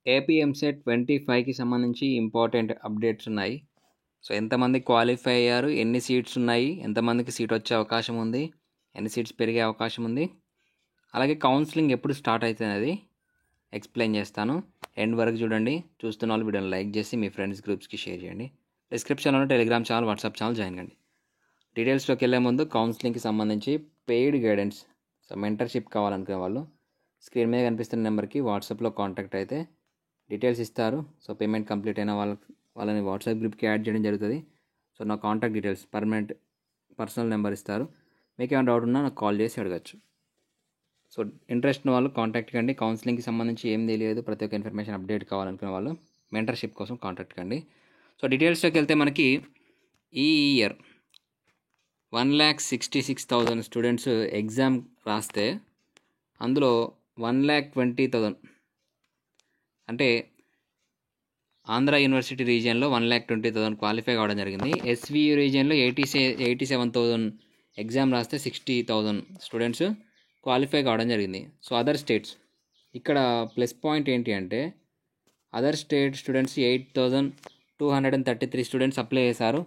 AP EAMCET 25కి సంబంధించి important updates ఉన్నాయి. So ఎంతమంది క్వాలిఫై అయ్యారు, ఎన్ని సీట్స్ ఉన్నాయి, ఎంతమందికి సీట్ వచ్చే అవకాశం ఉంది, ఎన్ని సీట్స్ పెరిగే అవకాశం ఉంది, అలాగే కౌన్సిలింగ్ ఎప్పుడు స్టార్ట్ అవుతుంది అది ఎక్స్ప్లెయిన్ చేస్తాను. ఎండ్ వరకు చూడండి. చూస్తున్న వాళ్ళు వీడియోని లైక్ చేసి మీ ఫ్రెండ్స్ గ్రూప్స్కి షేర్ చేయండి. డిస్క్రిప్షన్లో Telegram channel, WhatsApp channel join కండి. డీటెయిల్స్లోకి వెళ్ళే ముందు కౌన్సిలింగ్కి సంబంధించి పెయిడ్ గైడెన్స్, సో మెంటర్షిప్ కావాలనుకునే వాళ్ళు స్క్రీన్ మీద కనిపిస్తున్న నెంబర్కి వాట్సాప్లో కాంటాక్ట్ అయితే డీటెయిల్స్ ఇస్తారు. సో పేమెంట్ కంప్లీట్ అయిన వాళ్ళని వాట్సాప్ గ్రూప్కి యాడ్ చేయడం జరుగుతుంది. సో నా కాంటాక్ట్ డీటెయిల్స్, పర్సనల్ నెంబర్ ఇస్తారు. మీకు ఏమైనా డౌట్ ఉన్నా నాకు కాల్ చేసి అడగచ్చు. సో ఇంట్రెస్ట్ ఉన్న వాళ్ళు కాంటాక్ట్ కండి. కౌన్సిలింగ్కి సంబంధించి ఏం తెలియదు, ప్రతి ఒక్క ఇన్ఫర్మేషన్ అప్డేట్ కావాలనుకునే వాళ్ళు మెంటర్షిప్ కోసం కాంటాక్ట్ కండి. సో డీటెయిల్స్లోకి వెళ్తే మనకి ఈ ఇయర్ 1,66,000 స్టూడెంట్స్ ఎగ్జామ్ రాస్తే అందులో 1,20,000 అంటే ఆంధ్ర యూనివర్సిటీ రీజియన్లో 1,20,000 క్వాలిఫై కావడం జరిగింది. ఎస్వియు రీజియన్లో 87,000 ఎగ్జామ్ రాస్తే 60,000 స్టూడెంట్స్ క్వాలిఫై కావడం జరిగింది. సో అదర్ స్టేట్స్, ఇక్కడ ప్లస్ పాయింట్ ఏంటి అంటే other state students 8,233 students apply చేశారు.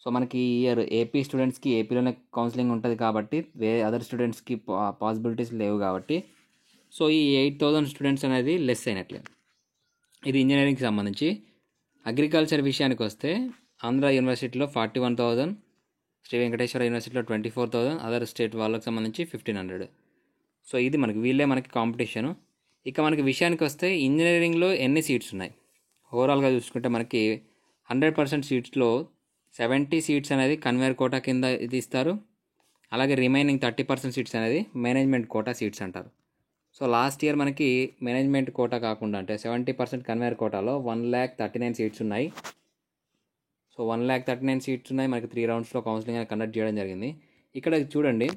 సో మనకి ఈ ఇయర్ ఏపీ స్టూడెంట్స్కి ఏపీలోనే కౌన్సిలింగ్ ఉంటుంది కాబట్టి వేరే అదర్ స్టూడెంట్స్కి పాసిబిలిటీస్ లేవు కాబట్టి సో ఈ 8,000 స్టూడెంట్స్ అనేది లెస్ అయినట్లే. ఇది ఇంజనీరింగ్కి సంబంధించి. అగ్రికల్చర్ విషయానికి వస్తే ఆంధ్ర యూనివర్సిటీలో 41,000, శ్రీ వెంకటేశ్వర యూనివర్సిటీలో 24,000, అదర్ స్టేట్ వాళ్ళకి సంబంధించి 1,500. సో ఇది మనకి కాంపిటీషను. ఇక మనకి విషయానికి వస్తే ఇంజనీరింగ్లో ఎన్ని సీట్స్ ఉన్నాయి ఓవరాల్గా చూసుకుంటే మనకి 100% సీట్స్లో 70 సీట్స్ అనేది కన్వేర్ కోటా కింద ఇది ఇస్తారు. అలాగే రిమైనింగ్ 30% సీట్స్ అనేది మేనేజ్మెంట్ కోటా సీట్స్ అంటారు. సో లాస్ట్ ఇయర్ మనకి మేనేజ్మెంట్ కోటా కాకుండా అంటే 70% కన్వేర్ కోటాలో 1,39,000 సీట్స్ ఉన్నాయి. సో 1,39,000 సీట్స్ ఉన్నాయి. మనకి 3 రౌండ్స్లో కౌన్సిలింగ్ అనేది కండక్ట్ చేయడం జరిగింది. ఇక్కడ చూడండి,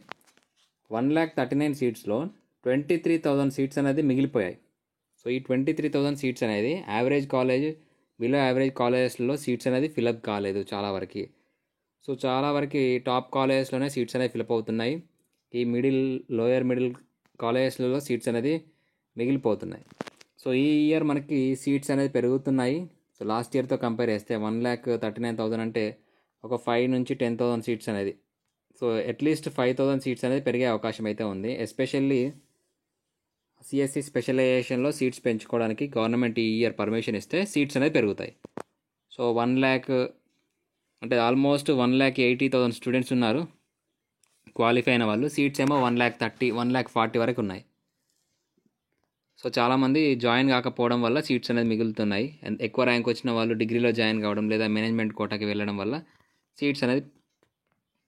1,39,000 సీట్స్లో 23,000 సీట్స్ అనేది మిగిలిపోయాయి. సో ఈ 23,000 సీట్స్ అనేది యావరేజ్ కాలేజ్, బిలో యావరేజ్ కాలేజెస్లో సీట్స్ అనేది ఫిలప్ కాలేదు చాలా వరకు. సో చాలా వరకు టాప్ కాలేజెస్లోనే సీట్స్ అనేవి ఫిలప్ అవుతున్నాయి. ఈ లోయర్ మిడిల్ కాలేజెస్లలో సీట్స్ అనేది మిగిలిపోతున్నాయి. సో ఈ ఇయర్ మనకి సీట్స్ అనేది పెరుగుతున్నాయి. సో లాస్ట్ ఇయర్తో కంపేర్ చేస్తే 1,39,000 అంటే ఒక 5 నుంచి 10,000 సీట్స్ అనేది, సో అట్లీస్ట్ 5,000 సీట్స్ అనేది పెరిగే అవకాశం అయితే ఉంది. ఎస్పెషల్లీ సిఎస్సి స్పెషలైజేషన్లో సీట్స్ పెంచుకోవడానికి గవర్నమెంట్ ఈ ఇయర్ పర్మిషన్ ఇస్తే సీట్స్ అనేది పెరుగుతాయి. సో 1,00,000 అంటే ఆల్మోస్ట్ 1,80,000 స్టూడెంట్స్ ఉన్నారు క్వాలిఫై అయిన వాళ్ళు. సీట్స్ ఏమో 1,30,000, 1,40,000 వరకు ఉన్నాయి. సో చాలామంది జాయిన్ కాకపోవడం వల్ల సీట్స్ అనేది మిగులుతున్నాయి. ఎక్కువ ర్యాంక్ వచ్చిన వాళ్ళు డిగ్రీలో జాయిన్ కావడం లేదా మేనేజ్మెంట్ కోటాకి వెళ్ళడం వల్ల సీట్స్ అనేది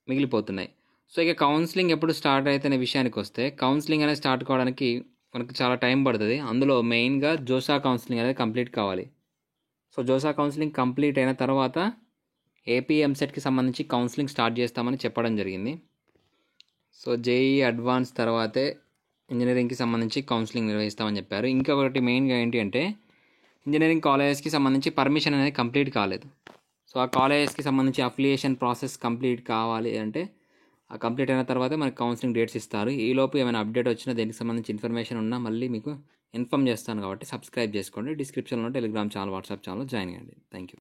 మిగిలిపోతున్నాయి. సో ఇక కౌన్సిలింగ్ ఎప్పుడు స్టార్ట్ అవుతున్న విషయానికి వస్తే కౌన్సిలింగ్ అనేది స్టార్ట్ కావడానికి మనకు చాలా టైం పడుతుంది. అందులో మెయిన్గా జోసా కౌన్సిలింగ్ అనేది కంప్లీట్ కావాలి. సో జోసా కౌన్సిలింగ్ కంప్లీట్ అయిన తర్వాత ఏపీ ఎంసెట్కి సంబంధించి కౌన్సిలింగ్ స్టార్ట్ చేస్తామని చెప్పడం జరిగింది. సో జేఈ అడ్వాన్స్ తర్వాతే ఇంజనీరింగ్కి సంబంధించి కౌన్సిలింగ్ నిర్వహిస్తామని చెప్పారు. ఇంకొకటి మెయిన్గా ఏంటి అంటే ఇంజనీరింగ్ కాలేజెస్కి సంబంధించి పర్మిషన్ అనేది కంప్లీట్ కాలేదు. సో ఆ కాలేజెస్కి సంబంధించి అఫిలియేషన్ ప్రాసెస్ కంప్లీట్ కావాలి అంటే ఆ కంప్లీట్ అయిన తర్వాత మనకి కౌన్సిలింగ్ డేట్స్ ఇస్తారు. ఈలోపు ఏమైనా అప్డేట్ వచ్చినా దేనికి సంబంధించి ఇన్ఫర్మేషన్ ఉన్నా మళ్ళీ మీకు ఇన్ఫామ్ చేస్తాను కాబట్టి సబ్స్క్రైబ్ చేసుకోండి. డిస్క్రిప్షన్లో Telegram channel, WhatsApp channel join అవ్వండి. Thank you.